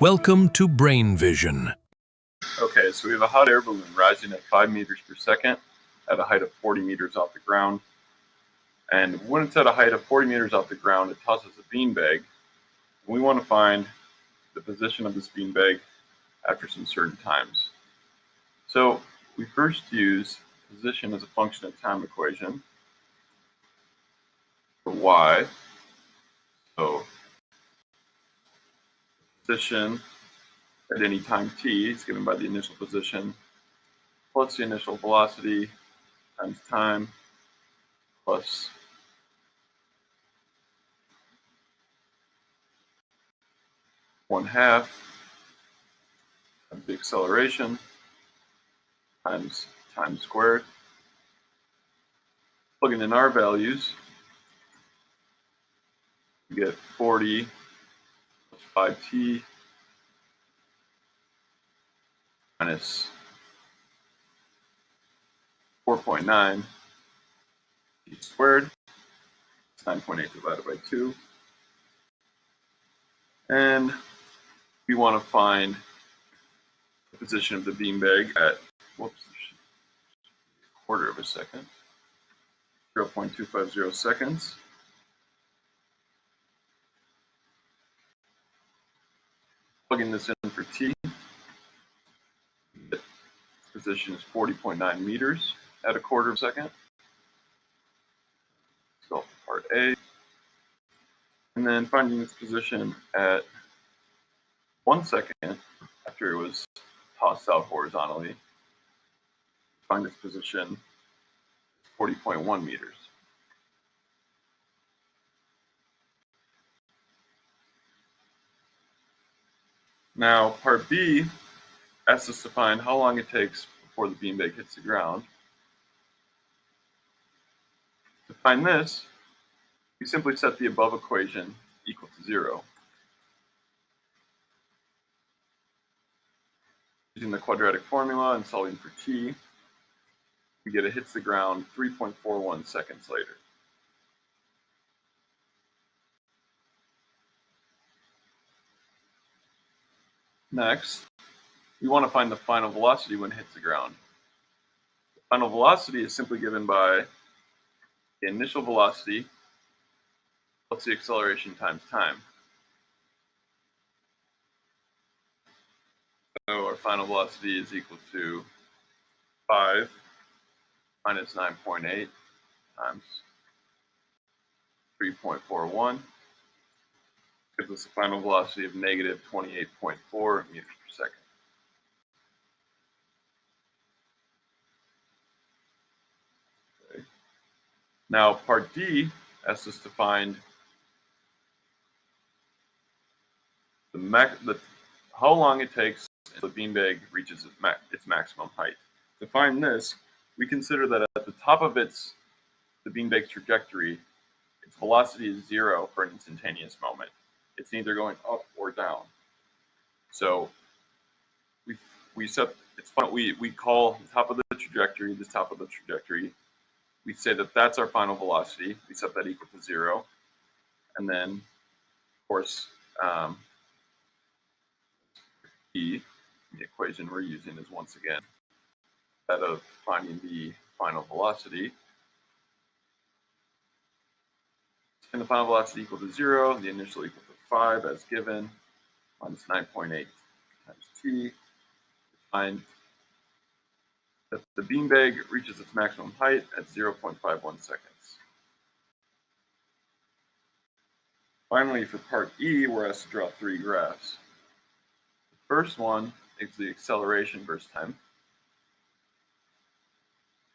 Welcome to Brain Vision. Okay, so we have a hot air balloon rising at 5 meters per second at a height of 40 meters off the ground. And when it's at a height of 40 meters off the ground, it tosses a beanbag. We want to find the position of this beanbag after some certain times. So we first use position as a function of time equation for y. So position at any time t is given by the initial position plus the initial velocity times time plus one half times the acceleration times time squared. Plugging in our values, we get 40 plus 5t minus 4.9 t squared. It's 9.8 divided by 2. And we want to find the position of the beanbag at, quarter of a second, 0.250 seconds. Plugging this in for t, the position is 40.9 meters at a quarter of a second. So part A. And then finding its position at 1 second after it was tossed out horizontally. Find its position 40.1 meters. Now, part B asks us to find how long it takes before the beanbag hits the ground. To find this, we simply set the above equation equal to 0. Using the quadratic formula and solving for t, we get it hits the ground 3.41 seconds later. Next, we want to find the final velocity when it hits the ground. The final velocity is simply given by the initial velocity plus the acceleration times time. So our final velocity is equal to 5 minus 9.8 times 3.41 gives us a final velocity of negative 28.4 meters per second. Okay. Now part D asks us to find how long it takes until the beanbag reaches its maximum height. To find this, we consider that at the top of the beanbag's trajectory, its velocity is 0 for an instantaneous moment. It's neither going up or down. So we call the top of the trajectory the top of the trajectory. We say that that's our final velocity. We set that equal to 0. And then, of course, the equation we're using is once again that of finding the final velocity. And the final velocity equal to 0, the initial equal to 5 as given, minus 9.8 times t. Find that the beanbag reaches its maximum height at 0.51 seconds. Finally, for part E, we're asked to draw 3 graphs. The first one is the acceleration versus time.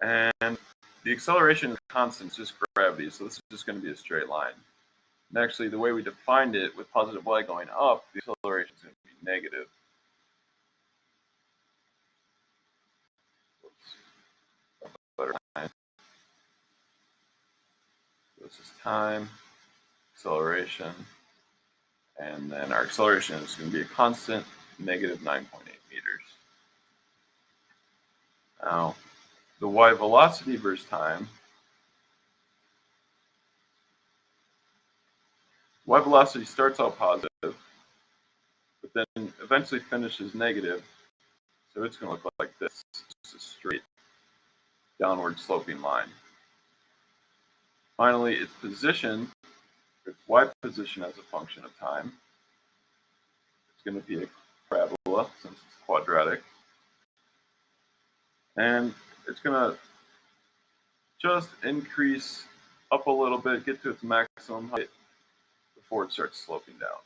And the acceleration is constant, it's just gravity, so this is just going to be a straight line. And actually, the way we defined it with positive y going up, the acceleration is going to be negative. This is time, acceleration, and then our acceleration is going to be a constant, negative 9.8 meters. Now, the y velocity versus time, y velocity starts out positive, but but then eventually finishes negative. So it's going to look like this, just a straight downward sloping line. Finally, its position, its y position as a function of time, it's going to be a parabola since it's quadratic. And it's going to just increase up a little bit, get to its maximum height before it starts sloping down.